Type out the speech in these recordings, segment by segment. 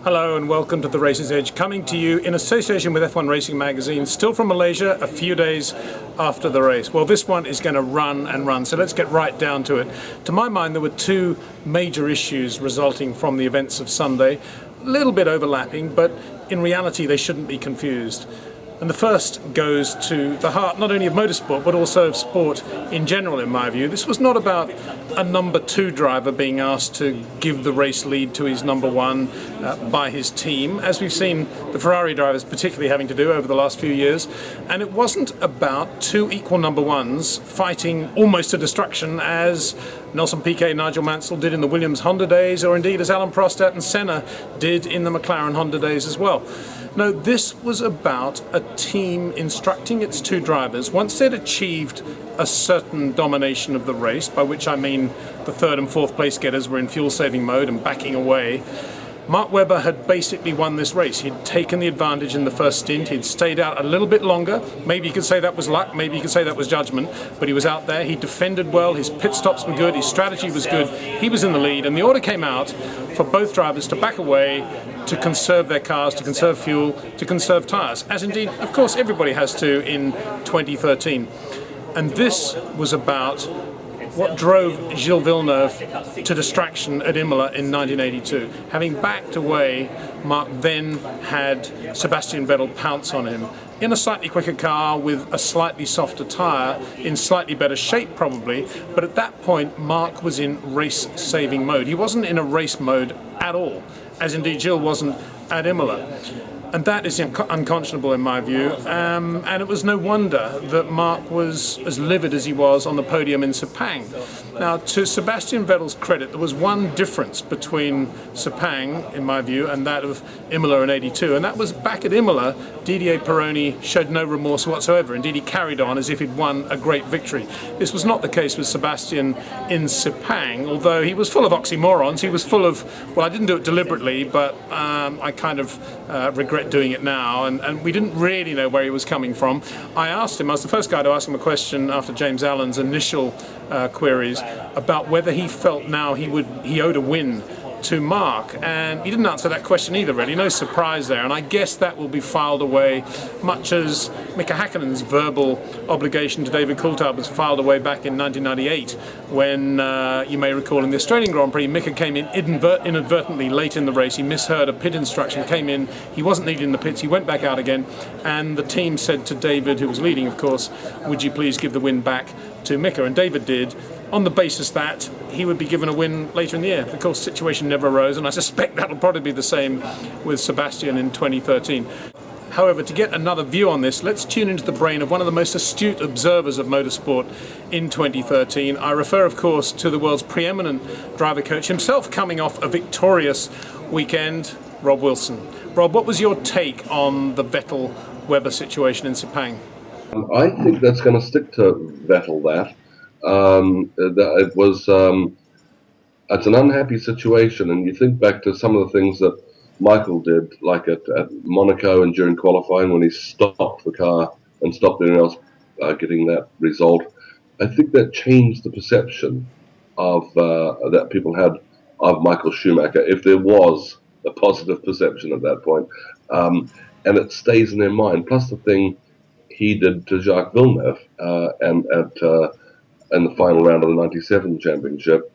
Hello and welcome to The Racer's Edge, coming to you in association with F1 Racing Magazine, still from Malaysia, a few days after the race. Well, this one is going to run and run, so let's get right down to it. To my mind, there were two major issues resulting from the events of Sunday, a little bit overlapping, but in reality they shouldn't be confused. And the first goes to the heart not only of motorsport but also of sport in general, in my view. This was not about a number two driver being asked to give the race lead to his number one by his team, as we've seen the Ferrari drivers particularly having to do over the last few years. And it wasn't about two equal number ones fighting almost to destruction as Nelson Piquet and Nigel Mansell did in the Williams Honda days, or indeed as Alain Prost and Senna did in the McLaren Honda days as well. No, this was about a team instructing its two drivers, once they'd achieved a certain domination of the race, by which I mean the third and fourth place getters were in fuel-saving mode and backing away. Mark Webber had basically won this race. He'd taken the advantage in the first stint. He'd stayed out a little bit longer. Maybe you could say that was luck, maybe you could say that was judgment, but he was out there. He defended well, his pit stops were good, his strategy was good, he was in the lead, and the order came out for both drivers to back away, to conserve their cars, to conserve fuel, to conserve tyres, as indeed, of course, everybody has to in 2013. And this was about what drove Gilles Villeneuve to distraction at Imola in 1982. Having backed away, Mark then had Sebastian Vettel pounce on him in a slightly quicker car with a slightly softer tyre, in slightly better shape probably, but at that point Mark was in race-saving mode. He wasn't in a race mode at all, as indeed Gilles wasn't at Imola. And that is unconscionable in my view, and it was no wonder that Mark was as livid as he was on the podium in Sepang. Now, to Sebastian Vettel's credit, there was one difference between Sepang, in my view, and that of Imola in '82, and that was back at Imola, Didier Pironi showed no remorse whatsoever. Indeed, he carried on as if he'd won a great victory. This was not the case with Sebastian in Sepang, although he was full of oxymorons. He was full of, well, I didn't do it deliberately, but I kind of regret doing it now, and we didn't really know where he was coming from. I asked him, I was the first guy to ask him a question after James Allen's initial queries about whether he felt now he owed a win to Mark, and he didn't answer that question either, really. No surprise there, and I guess that will be filed away, much as Mika Häkkinen's verbal obligation to David Coulthard was filed away back in 1998 when, you may recall, in the Australian Grand Prix, Mika came in inadvertently late in the race. He misheard a pit instruction, came in, he wasn't needed in the pits, he went back out again, and the team said to David, who was leading of course, would you please give the win back to Mika? And David did, on the basis that he would be given a win later in the year. Of course, the situation never arose, and I suspect that'll probably be the same with Sebastian in 2013. However, to get another view on this, let's tune into the brain of one of the most astute observers of motorsport in 2013. I refer, of course, to the world's preeminent driver coach, himself coming off a victorious weekend, Rob Wilson. Rob, what was your take on the Vettel-Webber situation in Sepang? I think that's going to stick to Vettel, that. It was it's an unhappy situation, and you think back to some of the things that Michael did, like at Monaco and during qualifying when he stopped the car and stopped anyone else getting that result. I think that changed the perception of that people had of Michael Schumacher, if there was a positive perception at that point, and it stays in their mind. Plus the thing he did to Jacques Villeneuve in the final round of the '97 championship,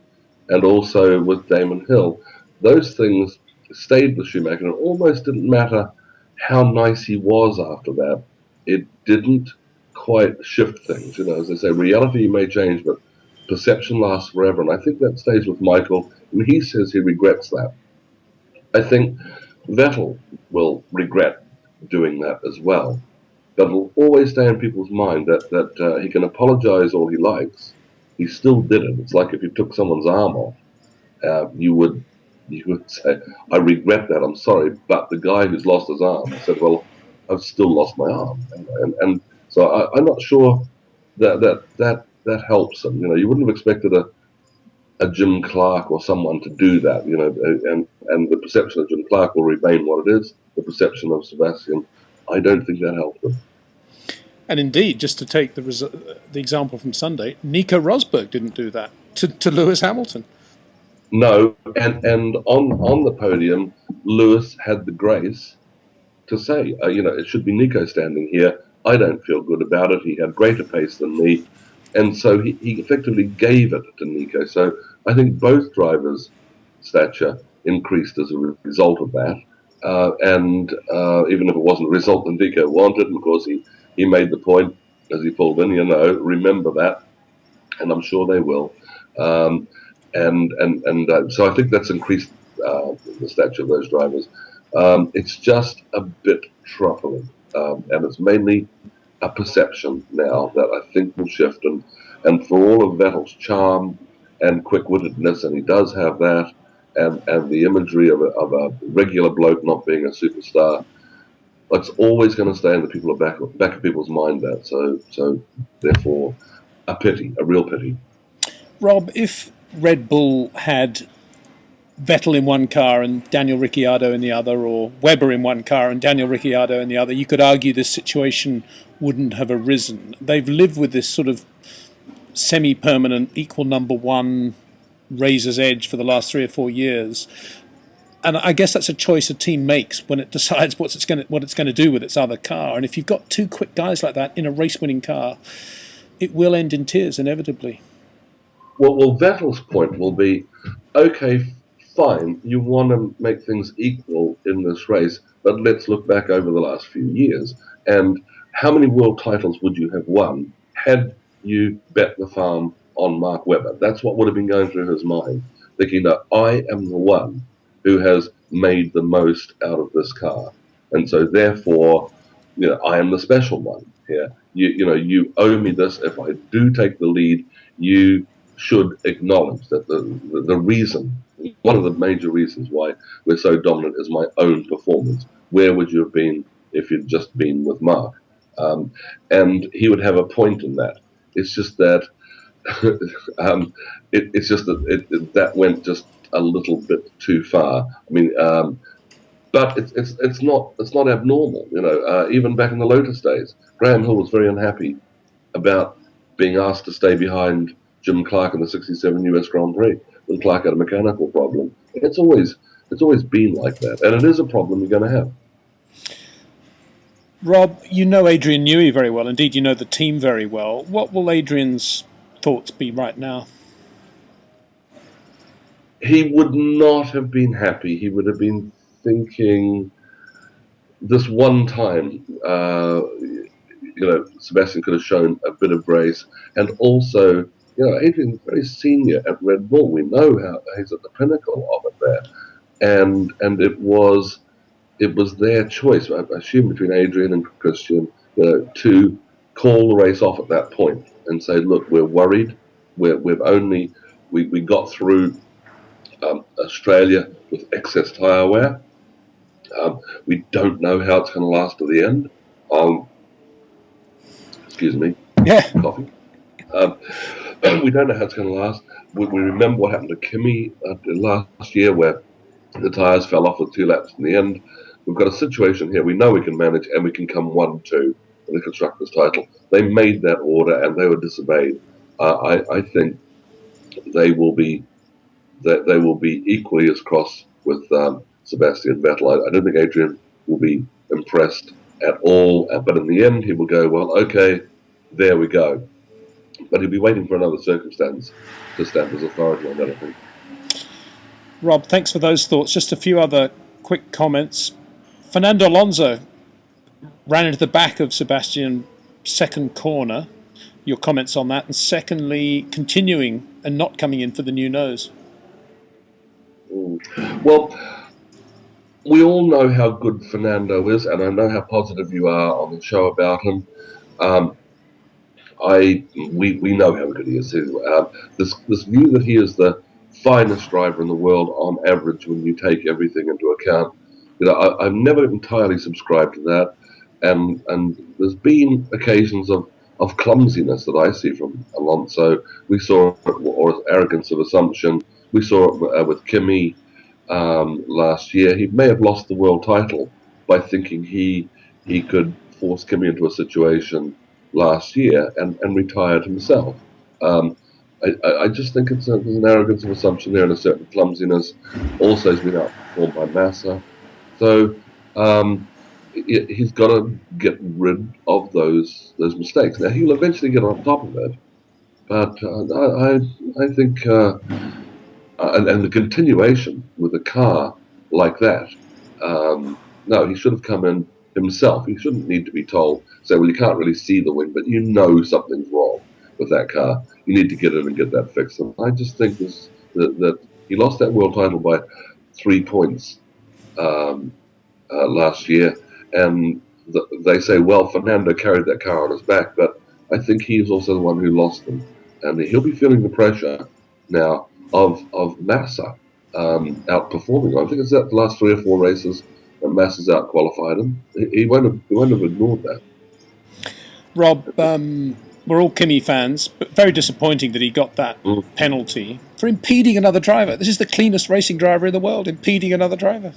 and also with Damon Hill. Those things stayed with Schumacher, and it almost didn't matter how nice he was after that. It didn't quite shift things. You know, as they say, reality may change, but perception lasts forever, and I think that stays with Michael, and he says he regrets that. I think Vettel will regret doing that as well. But it'll always stay in people's mind that he can apologize all he likes. He still did it. It's like if you took someone's arm off, you would say, I regret that, I'm sorry. But the guy who's lost his arm said, well, I've still lost my arm. And so I'm not sure that helps him. You know, you wouldn't have expected a Jim Clark or someone to do that, you know, and the perception of Jim Clark will remain what it is. The perception of Sebastian, I don't think that helped him. And indeed, just to take the example from Sunday, Nico Rosberg didn't do that to Lewis Hamilton. No, and on the podium, Lewis had the grace to say, it should be Nico standing here. I don't feel good about it. He had greater pace than me. And so he effectively gave it to Nico. So I think both drivers' stature increased as a result of that. And even if it wasn't a result that Nico wanted, and of course he made the point as he pulled in, remember that. And I'm sure they will. So I think that's increased the stature of those drivers. It's just a bit troubling, and it's mainly a perception now that I think will shift. And for all of Vettel's charm and quick-wittedness, and he does have that, and the imagery of a regular bloke not being a superstar, it's always going to stay in the back of people's mind. So therefore, a real pity. Rob, if Red Bull had Vettel in one car and Daniel Ricciardo in the other, or Webber in one car and Daniel Ricciardo in the other, you could argue this situation wouldn't have arisen. They've lived with this sort of semi-permanent equal number one razor's edge for the last 3 or 4 years. And I guess that's a choice a team makes when it decides what it's going to do with its other car. And if you've got two quick guys like that in a race-winning car, it will end in tears inevitably. Well, Vettel's point will be, okay, fine, you want to make things equal in this race, but let's look back over the last few years. And how many world titles would you have won had you bet the farm on Mark Webber? That's what would have been going through his mind, thinking that I am the one who has made the most out of this car. And so therefore, I am the special one here. You owe me this. If I do take the lead, you should acknowledge that the reason, one of the major reasons why we're so dominant is my own performance. Where would you have been if you'd just been with Mark? And he would have a point in that. It's just that that went just a little bit too far. I mean, but it's not abnormal. Even back in the Lotus days, Graham Hill was very unhappy about being asked to stay behind Jim Clark in the '67 US Grand Prix when Clark had a mechanical problem. It's always been like that, and it is a problem you're going to have. Rob, you know Adrian Newey very well. Indeed, you know the team very well. What will Adrian's thoughts be right now? He would not have been happy. He would have been thinking, this one time, Sebastian could have shown a bit of grace, and also, Adrian's very senior at Red Bull. We know how he's at the pinnacle of it there, and it was their choice, I assume, between Adrian and Christian, to call the race off at that point and say, look, we're worried. We got through Australia with excess tyre wear. We don't know how it's going to last to the end. Excuse me. Yeah. Coffee. We don't know how it's going to last. We remember what happened to Kimi last year, where the tyres fell off with 2 laps in the end. We've got a situation here. We know we can manage, and we can come 1-2 in the constructors' title. They made that order, and they were disobeyed. I think they will be equally as cross with Sebastian Vettel. I don't think Adrian will be impressed at all. But in the end, he will go, well, okay, there we go. But he'll be waiting for another circumstance to stamp his authority on that, I think. Rob, thanks for those thoughts. Just a few other quick comments. Fernando Alonso ran into the back of Sebastian second corner. Your comments on that. And secondly, continuing and not coming in for the new nose. Well, we all know how good Fernando is, and I know how positive you are on the show about him. We know how good he is. This view that he is the finest driver in the world on average, when you take everything into account, I've never entirely subscribed to that, and there's been occasions of clumsiness that I see from Alonso. We saw it, or arrogance of assumption. We saw it with Kimi last year. He may have lost the world title by thinking he could force Kimi into a situation last year and retired himself. I just think there's an arrogance of assumption there and a certain clumsiness. Also, he's been outperformed by Massa. So he's got to get rid of those mistakes. Now he'll eventually get on top of it, but I think and the continuation with a car like that, no, he should have come in himself. He shouldn't need to be told. Say, well, you can't really see the wing, but you know something's wrong with that car. You need to get in and get that fixed. And I just think that he lost that world title by 3 points. Last year, and they say, well, Fernando carried that car on his back, but I think he's also the one who lost them, and he'll be feeling the pressure now of Massa outperforming him. I think it's that the last 3 or 4 races that Massa's out-qualified him. He won't have ignored that. Rob, we're all Kimi fans, but very disappointing that he got that penalty for impeding another driver. This is the cleanest racing driver in the world, impeding another driver.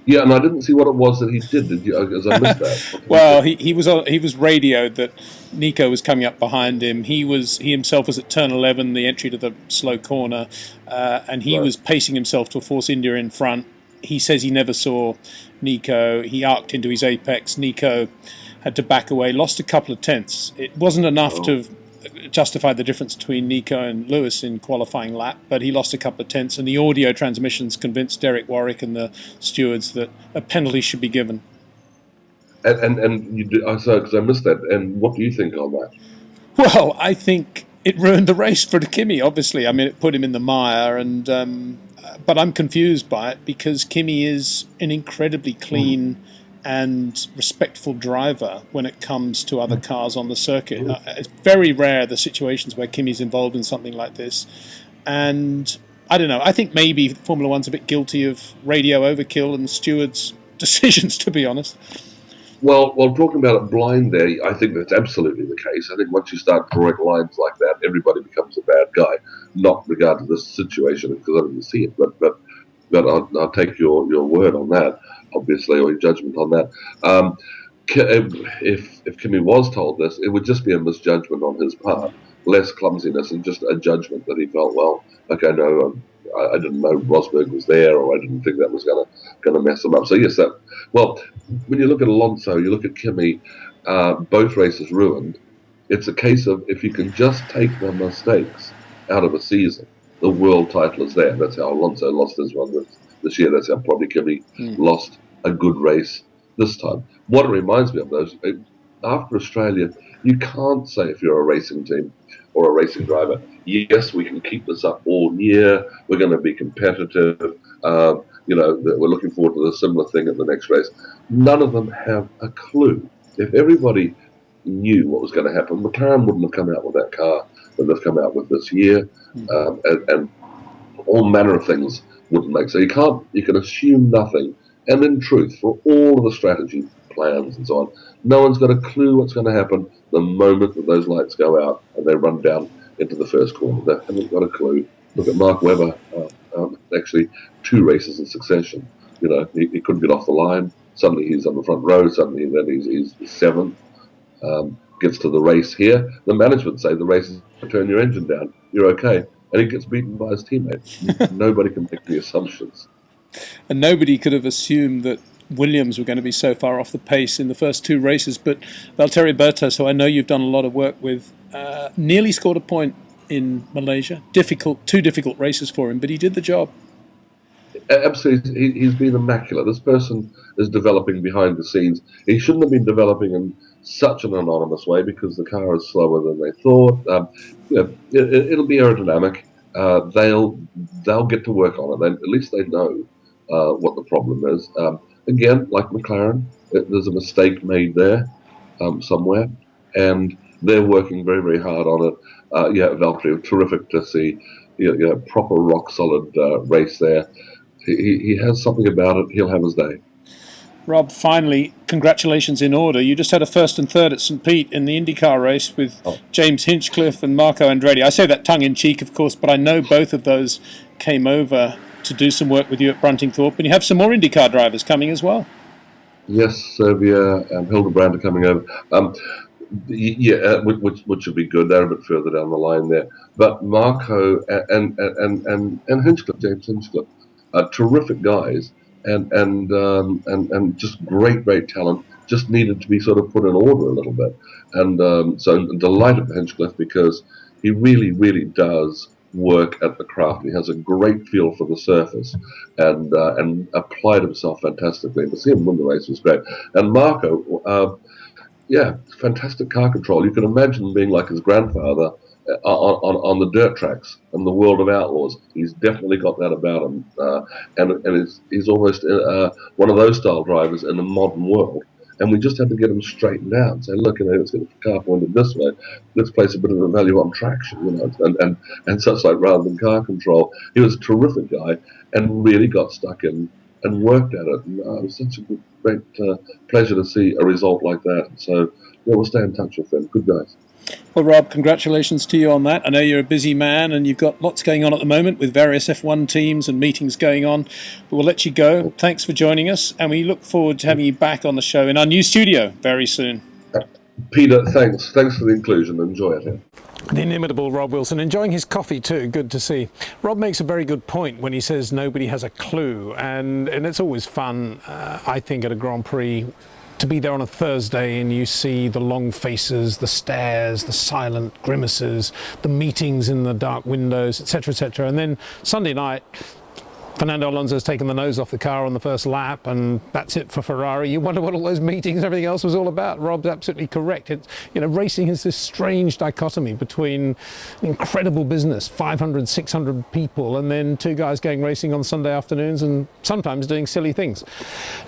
Yeah, and I didn't see what it was that he did. Did you? Because I missed that. Well, he was radioed that Nico was coming up behind him. He himself was at turn 11, the entry to the slow corner, and he was pacing himself to force India in front. He says he never saw Nico. He arced into his apex. Nico had to back away, lost a couple of tenths. It wasn't enough to justify the difference between Nico and Lewis in qualifying lap, but he lost a couple of tenths, and the audio transmissions convinced Derek Warwick and the stewards that a penalty should be given. And you do, because I missed that. And what do you think on that? Well, I think it ruined the race for Kimi, obviously. I mean, it put him in the mire, and but I'm confused by it because Kimi is an incredibly clean and respectful driver when it comes to other cars on the circuit. It's very rare the situations where Kimi's involved in something like this. And I don't know, I think maybe Formula One's a bit guilty of radio overkill and stewards' decisions, to be honest. Well, talking about it blind there, I think that's absolutely the case. I think once you start drawing lines like that, everybody becomes a bad guy, not regard to this situation because I didn't see it. But I'll take your word on that, obviously, or your judgment on that. If Kimi was told this, it would just be a misjudgment on his part, less clumsiness, and just a judgment that he felt, well, okay, no, I didn't know Rosberg was there, or I didn't think that was going to mess him up. So yes, well, when you look at Alonso, you look at Kimi, both races ruined. It's a case of if you can just take the mistakes out of a season, the world title is there. That's how Alonso lost his one this year. That's how probably Kimi lost a good race this time. What it reminds me of, those after Australia, you can't say if you're a racing team or a racing driver, yes, we can keep this up all year. We're going to be competitive. We're looking forward to the similar thing at the next race. None of them have a clue. If everybody knew what was going to happen, McLaren wouldn't have come out with that car that they've come out with this year, and all manner of things wouldn't make. So you can assume nothing. And in truth, for all of the strategy plans and so on, no one's got a clue what's going to happen the moment that those lights go out and they run down into the first corner. They haven't got a clue. Look at Mark Webber, actually 2 races in succession. He couldn't get off the line. Suddenly he's on the front row. Suddenly then he's 7th. Gets to the race here. The management say the race is turn your engine down. You're okay. And he gets beaten by his teammate. Nobody can make the assumptions. And nobody could have assumed that Williams were going to be so far off the pace in the first 2 races. But Valtteri Bottas, who I know you've done a lot of work with, nearly scored a point in Malaysia. 2 difficult races for him, but he did the job. Absolutely, he's been immaculate. This person is developing behind the scenes. He shouldn't have been developing in such an anonymous way because the car is slower than they thought. It'll be aerodynamic. They'll get to work on it. At least they know what the problem is. Again, like McLaren, there's a mistake made there somewhere, and they're working very, very hard on it. Valtteri, terrific to see. Proper rock solid race there. He has something about it. He'll have his day. Rob, finally, congratulations in order. You just had a 1st and 3rd at St. Pete in the Indycar race with James Hinchcliffe and Marco Andretti. I say that tongue-in-cheek, of course, but I know both of those came over to do some work with you at Bruntingthorpe, and you have some more Indycar drivers coming as well. Yes, Serbia and Hildebrand are coming over. Which would be good. They're a bit further down the line there. But Marco and Hinchcliffe, James Hinchcliffe, are terrific guys. and just great talent. Just needed to be sort of put in order a little bit. And so I'm delighted for Hinchcliffe, because he really does work at the craft. He has a great feel for the surface, and applied himself fantastically. To see him win the race was great. And Marco, yeah, fantastic car control. You can imagine being like his grandfather on the dirt tracks and the world of outlaws. He's definitely got that about him, and he's almost one of those style drivers in the modern world. And we just had to get him straightened out and say, look, let's get the car pointed this way. Let's place a bit of a value on traction, and such like, rather than car control. He was a terrific guy and really got stuck in and worked at it. And it was such a great pleasure to see a result like that. So yeah, we'll stay in touch with them. Good guys. Well, Rob, congratulations to you on that. I know you're a busy man and you've got lots going on at the moment with various F1 teams and meetings going on, but we'll let you go. Thanks for joining us, and we look forward to having you back on the show in our new studio very soon. Peter, thanks for the inclusion. Enjoy it here. The inimitable Rob Wilson, enjoying his coffee too. Good to see. Rob makes a very good point when he says nobody has a clue, and it's always fun, I think, at a Grand Prix to be there on a Thursday and you see the long faces, the stares, the silent grimaces, the meetings in the dark windows, etc. And then Sunday night, Fernando Alonso's taken the nose off the car on the first lap, and that's it for Ferrari. You wonder what all those meetings and everything else was all about. Rob's absolutely correct. It's, racing is this strange dichotomy between incredible business, 500, 600 people, and then two guys going racing on Sunday afternoons and sometimes doing silly things.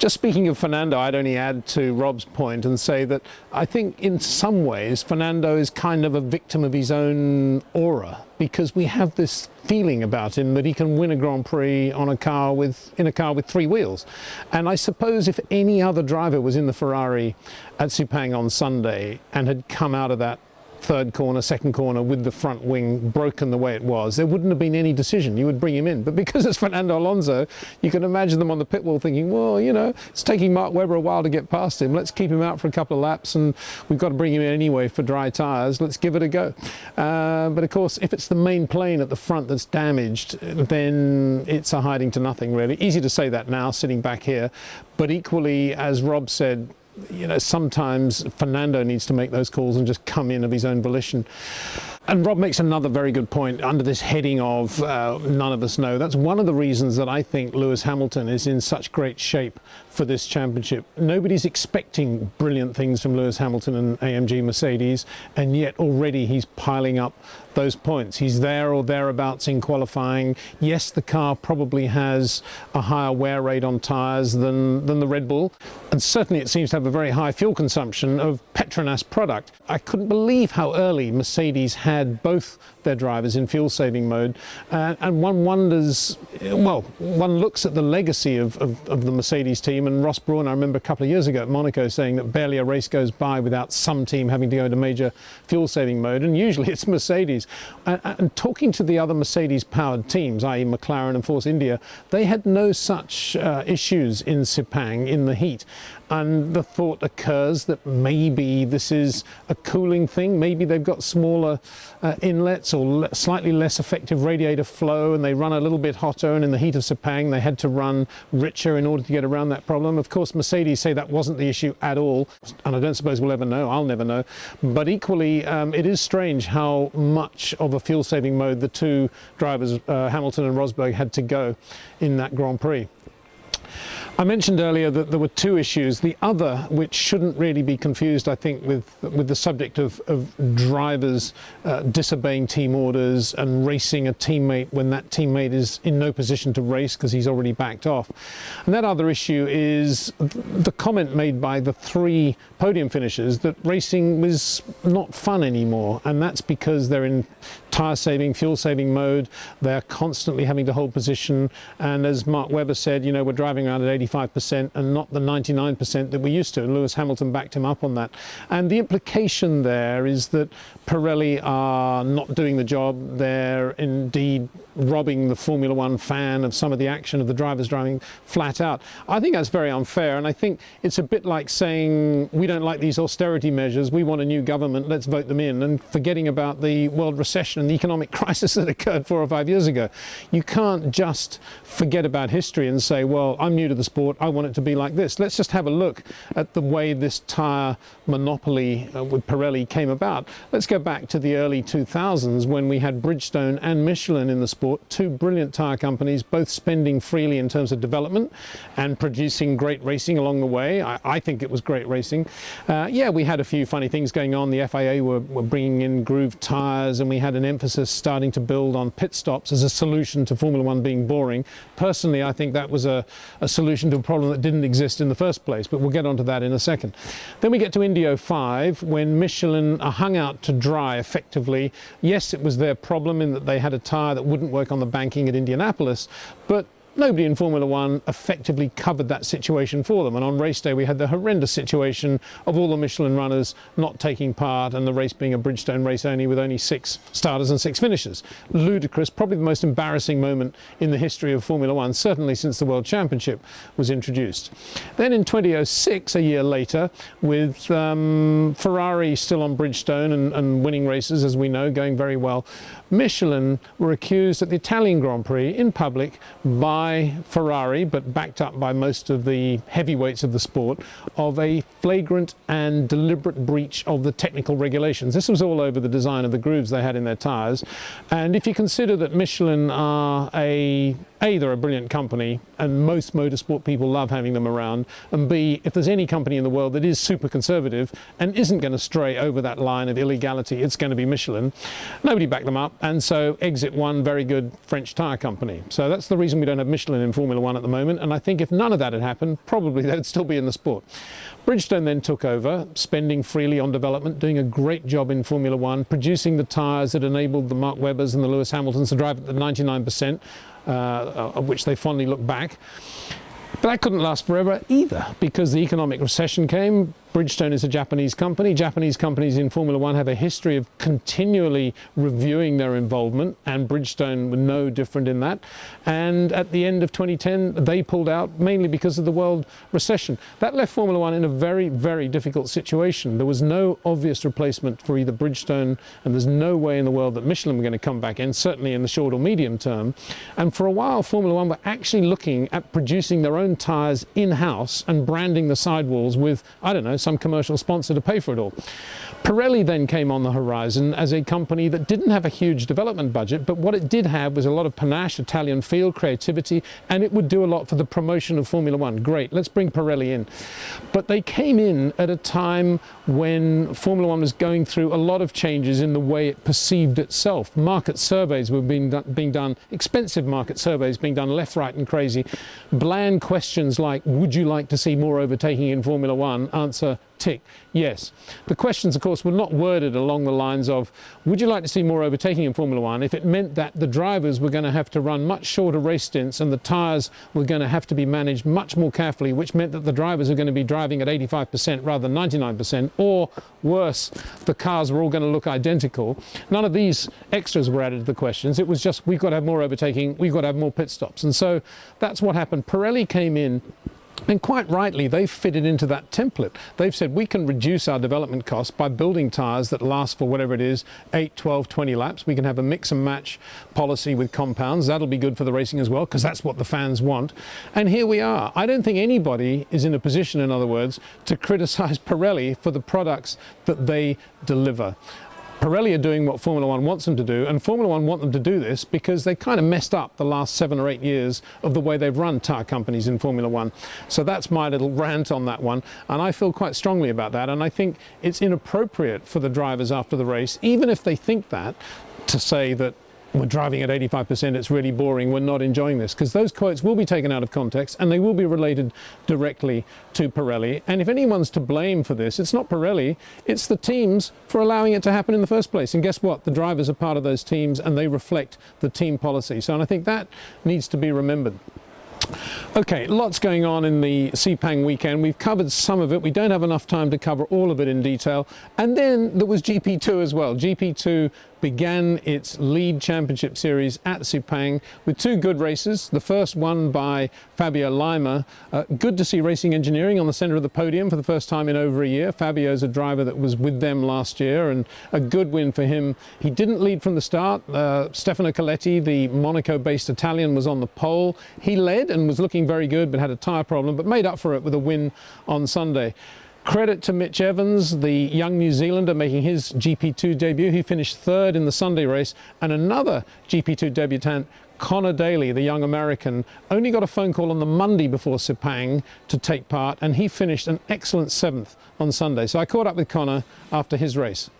Just speaking of Fernando, I'd only add to Rob's point and say that I think in some ways Fernando is kind of a victim of his own aura, because we have this feeling about him that he can win a Grand Prix in a car with three wheels. And I suppose if any other driver was in the Ferrari at Sepang on Sunday and had come out of that third corner, second corner with the front wing broken the way it was, there wouldn't have been any decision. You would bring him in. But because it's Fernando Alonso, you can imagine them on the pit wall thinking, well, it's taking Mark Webber a while to get past him. Let's keep him out for a couple of laps, and we've got to bring him in anyway for dry tyres. Let's give it a go. But of course, if it's the main plane at the front that's damaged, then it's a hiding to nothing, really. Easy to say that now, sitting back here. But equally, as Rob said, sometimes Fernando needs to make those calls and just come in of his own volition. And Rob makes another very good point under this heading of none of us know. That's one of the reasons that I think Lewis Hamilton is in such great shape for this championship. Nobody's expecting brilliant things from Lewis Hamilton and AMG Mercedes, and yet already he's piling up those points. He's there or thereabouts in qualifying. Yes, the car probably has a higher wear rate on tyres than the Red Bull, and certainly it seems to have a very high fuel consumption of Petronas product. I couldn't believe how early Mercedes had both their drivers in fuel-saving mode, and one wonders, well, one looks at the legacy of the Mercedes team, and Ross Brawn, I remember a couple of years ago at Monaco saying that barely a race goes by without some team having to go into major fuel-saving mode, and usually it's Mercedes. And talking to the other Mercedes-powered teams, i.e. McLaren and Force India, they had no such issues in Sepang in the heat. And the thought occurs that maybe this is a cooling thing. Maybe they've got smaller inlets or slightly less effective radiator flow, and they run a little bit hotter, and in the heat of Sepang they had to run richer in order to get around that problem. Of course, Mercedes say that wasn't the issue at all, and I don't suppose we'll ever know. I'll never know. But equally, it is strange how much of a fuel-saving mode the two drivers, Hamilton and Rosberg, had to go in that Grand Prix. I mentioned earlier that there were two issues. The other, which shouldn't really be confused, I think, with the subject of drivers disobeying team orders and racing a teammate when that teammate is in no position to race because he's already backed off. And that other issue is the comment made by the three podium finishers that racing was not fun anymore. And that's because they're in tyre-saving, fuel-saving mode. They're constantly having to hold position. And as Mark Webber said, we're driving around at 85% and not the 99% that we used to. And Lewis Hamilton backed him up on that. And the implication there is that Pirelli are not doing the job. They're indeed robbing the Formula One fan of some of the action of the drivers driving flat out. I think that's very unfair. And I think it's a bit like saying, we don't like these austerity measures. We want a new government. Let's vote them in. And forgetting about the world recession Recession and the economic crisis that occurred 4 or 5 years ago. You can't just forget about history and say, well, I'm new to the sport, I want it to be like this. Let's just have a look at the way this tyre monopoly with Pirelli came about. Let's go back to the early 2000s when we had Bridgestone and Michelin in the sport, two brilliant tyre companies, both spending freely in terms of development and producing great racing along the way. I think it was great racing. Yeah, we had a few funny things going on. The FIA were bringing in grooved tyres, and we had an emphasis starting to build on pit stops as a solution to Formula One being boring. Personally, I think that was a solution to a problem that didn't exist in the first place, but we'll get onto that in a second. Then we get to Indy 05 when Michelin are hung out to dry effectively. Yes, it was their problem in that they had a tyre that wouldn't work on the banking at Indianapolis, but nobody in Formula One effectively covered that situation for them. And on race day, we had the horrendous situation of all the Michelin runners not taking part and the race being a Bridgestone race only with only 6 starters and 6 finishers. Ludicrous, probably the most embarrassing moment in the history of Formula One, certainly since the World Championship was introduced. Then in 2006, a year later, with Ferrari still on Bridgestone and winning races, as we know, going very well, Michelin were accused at the Italian Grand Prix in public by Ferrari, but backed up by most of the heavyweights of the sport, of a flagrant and deliberate breach of the technical regulations. This was all over the design of the grooves they had in their tyres. And if you consider that Michelin are they're a brilliant company and most motorsport people love having them around, and B, if there's any company in the world that is super conservative and isn't going to stray over that line of illegality, it's going to be Michelin. Nobody backed them up, and so exit one very good French tyre company. So that's the reason we don't have Michelin in Formula One at the moment, and I think if none of that had happened, probably they'd still be in the sport. Bridgestone then took over, spending freely on development, doing a great job in Formula One, producing the tyres that enabled the Mark Webbers and the Lewis Hamiltons to drive at the 99%, of which they fondly look back. But that couldn't last forever either, because the economic recession came. Bridgestone is a Japanese company. Japanese companies in Formula One have a history of continually reviewing their involvement, and Bridgestone were no different in that. And at the end of 2010, they pulled out mainly because of the world recession. That left Formula One in a very, very difficult situation. There was no obvious replacement for either Bridgestone, and there's no way in the world that Michelin were going to come back in, certainly in the short or medium term. And for a while, Formula One were actually looking at producing their own tyres in-house and branding the sidewalls with, I don't know, some commercial sponsor to pay for it all. Pirelli then came on the horizon as a company that didn't have a huge development budget, but what it did have was a lot of panache, Italian feel, creativity, and it would do a lot for the promotion of Formula One. Great, let's bring Pirelli in. But they came in at a time when Formula One was going through a lot of changes in the way it perceived itself. Market surveys were being done, expensive market surveys being done left, right and crazy. Bland questions like, would you like to see more overtaking in Formula One? Answer, tick, yes. The questions, of course, were not worded along the lines of, would you like to see more overtaking in Formula One, if it meant that the drivers were going to have to run much shorter race stints and the tyres were going to have to be managed much more carefully, which meant that the drivers are going to be driving at 85% rather than 99%, or worse, the cars were all going to look identical. None of these extras were added to the questions. It was just, we've got to have more overtaking, we've got to have more pit stops. And so that's what happened. Pirelli came in, and quite rightly, they've fitted into that template. They've said we can reduce our development costs by building tyres that last for whatever it is, 8, 12, 20 laps. We can have a mix and match policy with compounds. That'll be good for the racing as well, because that's what the fans want. And here we are. I don't think anybody is in a position, in other words, to criticise Pirelli for the products that they deliver. Pirelli are doing what Formula One wants them to do, and Formula One want them to do this because they kind of messed up the last 7 or 8 years of the way they've run tyre companies in Formula One. So that's my little rant on that one, and I feel quite strongly about that, and I think it's inappropriate for the drivers after the race, even if they think that, to say that we're driving at 85%, it's really boring, we're not enjoying this, because those quotes will be taken out of context and they will be related directly to Pirelli. And if anyone's to blame for this, it's not Pirelli, it's the teams for allowing it to happen in the first place. And guess what? The drivers are part of those teams and they reflect the team policy. So, and I think that needs to be remembered. Okay, lots going on in the Sepang weekend. We've covered some of it. We don't have enough time to cover all of it in detail. And then there was GP2 as well. GP2 began its lead championship series at Sepang with 2 good races. The first won by Fabio Lima. Good to see Racing Engineering on the centre of the podium for the first time in over a year. Fabio's a driver that was with them last year, and a good win for him. He didn't lead from the start. Stefano Coletti, the Monaco-based Italian, was on the pole. He led and was looking very good, but had a tyre problem, but made up for it with a win on Sunday. Credit to Mitch Evans, the young New Zealander making his GP2 debut. He finished 3rd in the Sunday race, and another GP2 debutant, Connor Daly, the young American, only got a phone call on the Monday before Sepang to take part, and he finished an excellent 7th on Sunday. So I caught up with Connor after his race.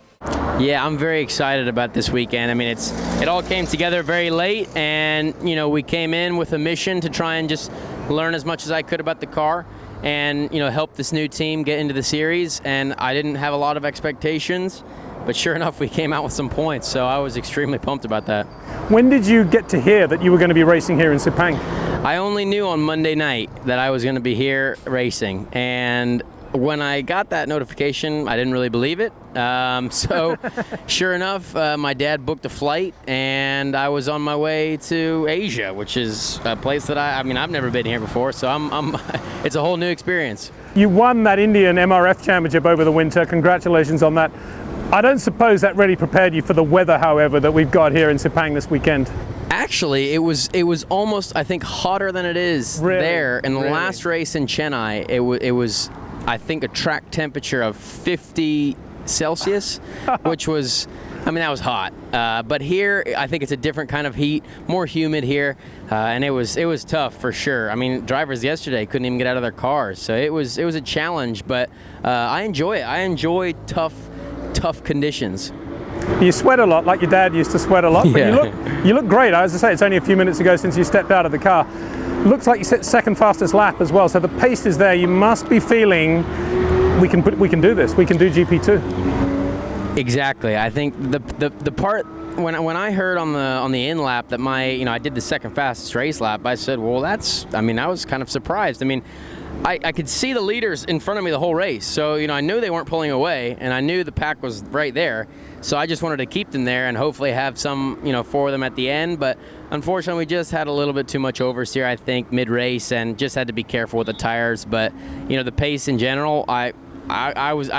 Yeah, I'm very excited about this weekend. I mean, it all came together very late, and we came in with a mission to try and just learn as much as I could about the car, and help this new team get into the series. And I didn't have a lot of expectations, but sure enough, we came out with some points, so I was extremely pumped about that. When did you get to hear that you were going to be racing here in Sepang? I only knew on Monday night that I was going to be here racing, and when I got that notification, I didn't really believe it. So sure enough, my dad booked a flight, and I was on my way to Asia, which is a place that I've never been here before, so it's a whole new experience. You won that Indian MRF championship over the winter. Congratulations on that. I don't suppose that really prepared you for the weather, however, that we've got here in Sepang this weekend. Actually, it was almost, I think, hotter than it is there. In the last race in Chennai, it was I think a track temperature of 50 Celsius, which was, that was hot. But here, I think it's a different kind of heat, more humid here, and it was tough for sure. Drivers yesterday couldn't even get out of their cars, so it was a challenge. But I enjoy it. I enjoy tough conditions. You sweat a lot, like your dad used to sweat a lot. Yeah. But you look great. As I say, it's only a few minutes ago since you stepped out of the car. Looks like you set 2nd fastest lap as well, so the pace is there. You must be feeling we can do this. We can do GP2. Exactly. I think the part when I heard on the in lap that I did the 2nd fastest race lap, I said, well, I was kind of surprised. I could see the leaders in front of me the whole race, so I knew they weren't pulling away, and I knew the pack was right there. So I just wanted to keep them there and hopefully have some, for them at the end. But unfortunately, we just had a little bit too much oversteer, I think, mid-race, and just had to be careful with the tires. But the pace in general, I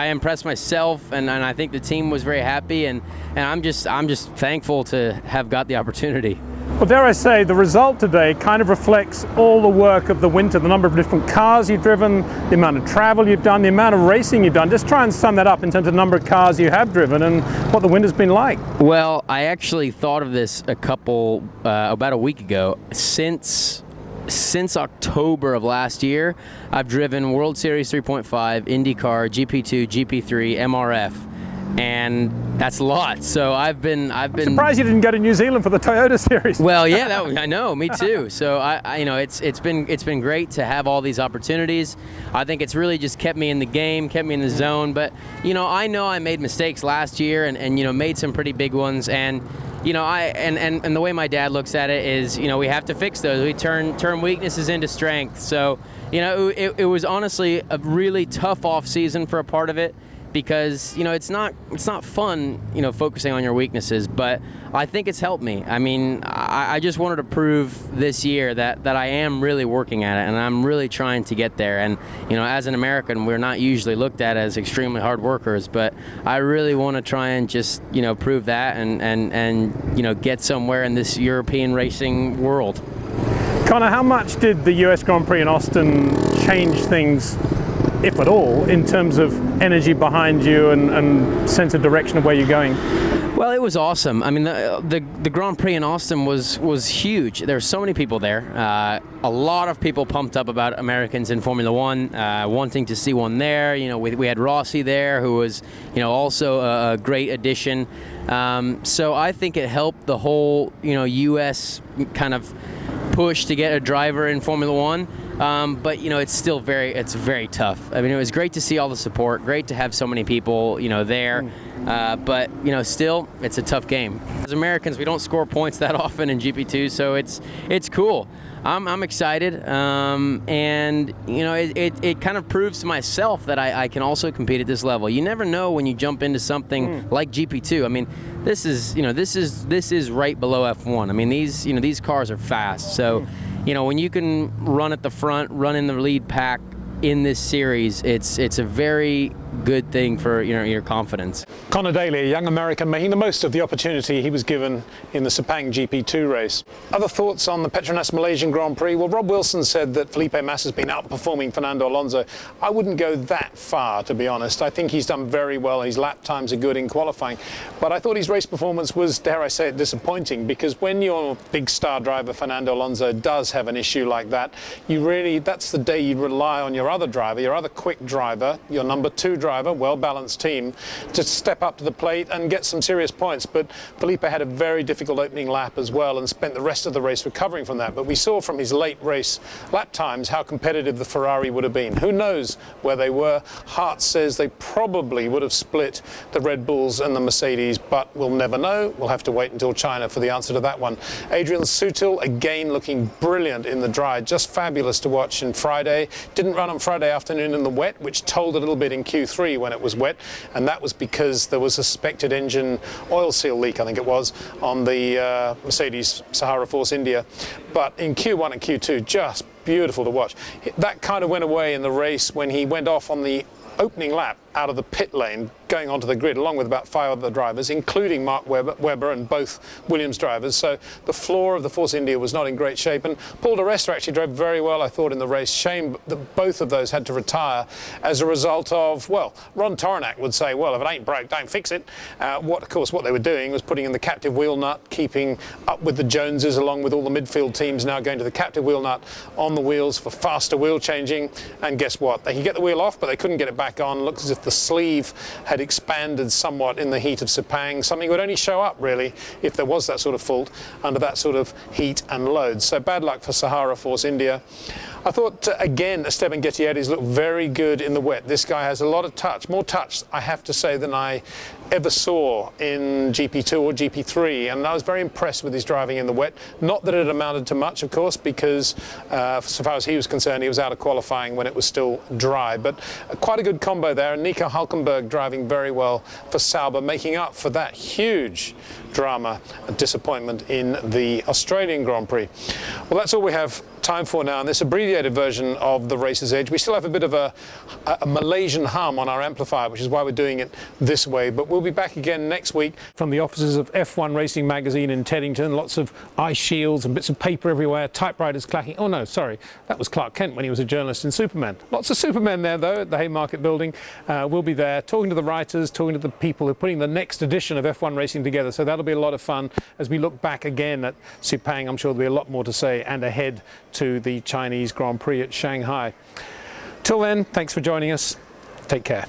impressed myself, and I think the team was very happy, and I'm just thankful to have got the opportunity. Well, dare I say, the result today kind of reflects all the work of the winter, the number of different cars you've driven, the amount of travel you've done, the amount of racing you've done. Just try and sum that up in terms of the number of cars you have driven and what the winter's been like. Well, I actually thought of this about a week ago. Since October of last year, I've driven World Series 3.5, Indycar, GP2, GP3, MRF. And that's a lot. So I've been surprised you didn't go to New Zealand for the Toyota series. Well, yeah, I know, me too. So it's been great to have all these opportunities. I think it's really just kept me in the game, kept me in the zone. But I know I made mistakes last year and made some pretty big ones. And and the way my dad looks at it is, we have to fix those. We turn weaknesses into strength. So it was honestly a really tough off season for a part of it, because it's not fun focusing on your weaknesses, but I think it's helped me. I just wanted to prove this year that I am really working at it, and I'm really trying to get there. And as an American, we're not usually looked at as extremely hard workers, but I really want to try and just prove that and get somewhere in this European racing world. Connor, how much did the US Grand Prix in Austin change things, if at all, in terms of energy behind you and sense of direction of where you're going? Well, it was awesome. The Grand Prix in Austin was huge. There were so many people there. A lot of people pumped up about Americans in Formula One, wanting to see one there. We had Rossi there, who was also a great addition. So I think it helped the whole U.S. kind of push to get a driver in Formula One. But it's still very tough. It was great to see all the support, great to have so many people there. But you know, still, it's a tough game. As Americans, we don't score points that often in GP2, so it's cool. I'm excited, and you know, it kind of proves to myself that I can also compete at this level. You never know when you jump into something like GP2. I mean, this is right below F1. I mean, these cars are fast. So, you know, when you can run at the front, run in the lead pack in this series, it's a very good thing for your confidence. Connor Daly, a young American, making the most of the opportunity he was given in the Sepang GP2 race. Other thoughts on the Petronas Malaysian Grand Prix? Well, Rob Wilson said that Felipe Massa has been outperforming Fernando Alonso. I wouldn't go that far, to be honest. I think he's done very well. His lap times are good in qualifying, but I thought his race performance was, dare I say it, disappointing, because when your big star driver Fernando Alonso does have an issue like that, that's the day you rely on your other driver, your other quick driver, your number 2 driver, well-balanced team, to step up to the plate and get some serious points. But Felipe had a very difficult opening lap as well and spent the rest of the race recovering from that. But we saw from his late race lap times how competitive the Ferrari would have been. Who knows where they were? Hart says they probably would have split the Red Bulls and the Mercedes, but we'll never know. We'll have to wait until China for the answer to that one. Adrian Sutil, again, looking brilliant in the dry, just fabulous to watch in Friday. Didn't run on Friday afternoon in the wet, which told a little bit in Q3 when it was wet, and that was because there was a suspected engine oil seal leak, I think it was, on the Mercedes Sahara Force India. But in Q1 and Q2, just beautiful to watch. That kind of went away in the race when he went off on the opening lap out of the pit lane, going onto the grid along with about 5 other drivers, including Mark Webber and both Williams drivers. So the floor of the Force India was not in great shape, and Paul di Resta actually drove very well, I thought, in the race. Shame that both of those had to retire as a result of, well, Ron Toronac would say, well, if it ain't broke, don't fix it. Of course, what they were doing was putting in the captive wheel nut, keeping up with the Joneses, along with all the midfield teams now going to the captive wheel nut on the wheels for faster wheel changing. And guess what? They could get the wheel off, but they couldn't get it back on. Looks as if the sleeve had expanded somewhat in the heat of Sepang. Something would only show up, really, if there was that sort of fault under that sort of heat and load. So bad luck for Sahara Force India. I thought, again, Esteban Gutierrez looked very good in the wet. This guy has a lot of touch, more touch, I have to say, than I ever saw in GP2 or GP3, and I was very impressed with his driving in the wet. Not that it amounted to much, of course, because so far as he was concerned, he was out of qualifying when it was still dry, but quite a good combo there. And Nico Hülkenberg driving very well for Sauber, making up for that huge drama and disappointment in the Australian Grand Prix. Well, that's all we have time for now in this abbreviated version of the Racer's Edge. We still have a bit of a Malaysian hum on our amplifier, which is why we're doing it this way, but we'll be back again next week. From the offices of F1 Racing Magazine in Teddington, lots of eye shields and bits of paper everywhere, typewriters clacking. Oh no, sorry, that was Clark Kent when he was a journalist in Superman. Lots of Supermen there though at the Haymarket building. We'll be there talking to the writers, talking to the people who are putting the next edition of F1 Racing together, so that'll be a lot of fun as we look back again at Sepang. I'm sure there'll be a lot more to say, and ahead to the Chinese Grand Prix at Shanghai. Till then, thanks for joining us. Take care.